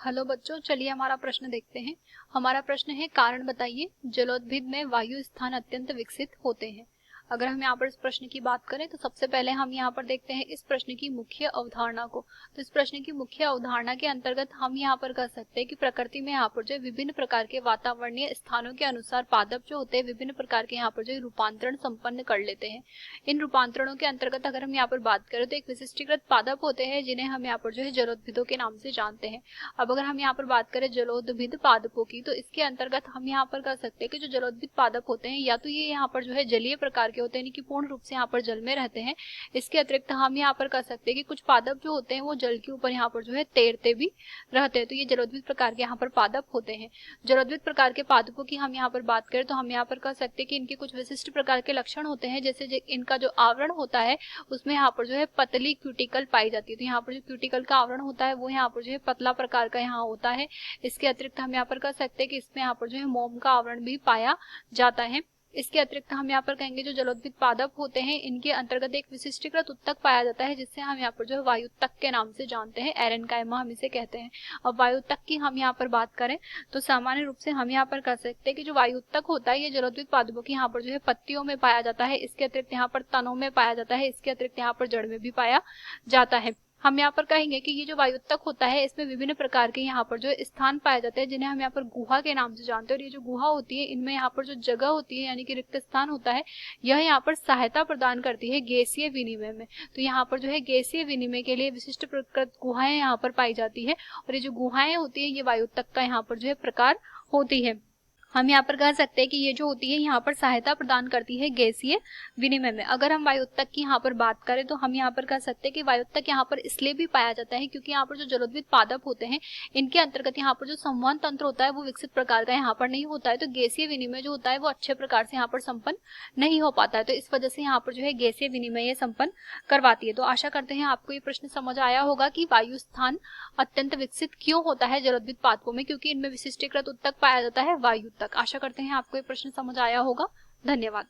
Hello बच्चों, चलिए हमारा प्रश्न देखते हैं। हमारा प्रश्न है, कारण बताइए जलोद्भिद में वायु स्थान अत्यंत विकसित होते हैं। अगर हम यहाँ पर इस प्रश्न की बात करें तो सबसे पहले हम यहाँ पर देखते हैं इस प्रश्न की मुख्य अवधारणा को। तो इस प्रश्न की मुख्य अवधारणा के अंतर्गत हम यहाँ पर कह सकते हैं कि प्रकृति में यहाँ पर जो विभिन्न प्रकार के वातावरणीय स्थानों के अनुसार पादप जो होते हैं विभिन्न प्रकार के यहाँ पर जो रूपांतरण संपन्न कर लेते हैं। इन रूपांतरणों के अंतर्गत अगर हम यहाँ पर बात करें तो एक विशिष्टीकृत पादप होते हैं जिन्हें हम यहाँ पर जो है जलोद्भिदों के नाम से जानते हैं। अब अगर हम यहाँ पर बात करें जलोद्भिद पादपों की, तो इसके अंतर्गत हम यहाँ पर कह सकते हैं कि जो जलोद्भिद पादप होते हैं या तो ये यहाँ पर जो है जलीय प्रकार के होते हैं, यानी कि पूर्ण रूप से यहाँ पर जल में रहते हैं। इसके अतिरिक्त हम यहाँ पर कह सकते हैं कि कुछ पादप जो होते हैं वो जल के ऊपर यहाँ पर जो है तैरते भी रहते हैं। तो ये जलोद्भिद प्रकार के यहाँ पर पादप होते हैं। जलोद्भिद प्रकार के पादपों की हम यहाँ पर बात करें तो हम यहाँ पर कह सकते हैं कि इनके कुछ विशिष्ट प्रकार के लक्षण होते हैं, जैसे इनका जो आवरण होता है उसमें यहाँ पर जो है पतली क्यूटिकल पाई जाती है। तो यहाँ पर जो क्यूटिकल का आवरण होता है वो यहाँ पर जो है पतला प्रकार का यहाँ होता है। इसके अतिरिक्त हम यहाँ पर कह सकते हैं कि इसमें यहाँ पर जो है मोम का आवरण भी पाया जाता है। इसके अतिरिक्त हम यहाँ पर कहेंगे जो जलोद्भिद पादप होते हैं इनके अंतर्गत एक विशिष्टीकृत उत्तक पाया जाता है, जिससे हम यहाँ पर जो है वायुत्तक के नाम से जानते हैं। एरेनकाइमा हम इसे कहते हैं। अब वायुत्तक की हम यहाँ पर बात करें तो सामान्य रूप से हम यहाँ पर कह सकते हैं कि जो वायुत्तक होता है ये जलोद्भिद पादपों की यहाँ पर जो है पत्तियों में पाया जाता है। इसके अतिरिक्त यहाँ पर तनों में पाया जाता है। इसके अतिरिक्त यहाँ पर जड़ में भी पाया जाता है। हम यहाँ पर कहेंगे कि ये जो वायुत्तक होता है इसमें विभिन्न प्रकार के यहाँ पर जो स्थान पाए जाते हैं, जिन्हें हम यहाँ पर गुहा के नाम से जानते हैं। और ये जो गुहा होती है इनमें यहाँ पर जो जगह होती है यानी कि रिक्त स्थान होता है, यह यहाँ पर सहायता प्रदान करती है गैसीय विनिमय में। तो यहाँ पर जो है गैसीय विनिमय के लिए विशिष्ट प्रकृत गुहाएं यहाँ पर पाई जाती है। और ये जो गुहाएं होती है ये वायुत्तक का यहाँ पर जो है प्रकार होती है। हम यहाँ पर कह सकते हैं कि ये जो होती है यहाँ पर सहायता प्रदान करती है गैसीय विनिमय में। अगर हम वायुत्तक की यहाँ पर बात करें तो हम यहाँ पर कह सकते हैं कि वायुत्तक यहाँ पर इसलिए भी पाया जाता है क्योंकि यहाँ पर जो जलोद्भिद पादप होते हैं इनके अंतर्गत यहाँ पर जो संवहन तंत्र होता है वो विकसित प्रकार का यहाँ पर नहीं होता है। तो गैसीय विनिमय जो होता है वो अच्छे प्रकार से यहाँ पर संपन्न नहीं हो पाता है। तो इस वजह से यहाँ पर जो है गैसीय विनिमय ये संपन्न करवाती है। तो आशा करते हैं आपको ये प्रश्न समझ आया होगा कि वायु स्थान अत्यंत विकसित क्यों होता है जलोद्भिद पादपों में, क्योंकि इनमें विशिष्टीकृत उत्तक पाया जाता है वायुत्तक। आशा करते हैं आपको ये प्रश्न समझ आया होगा। धन्यवाद।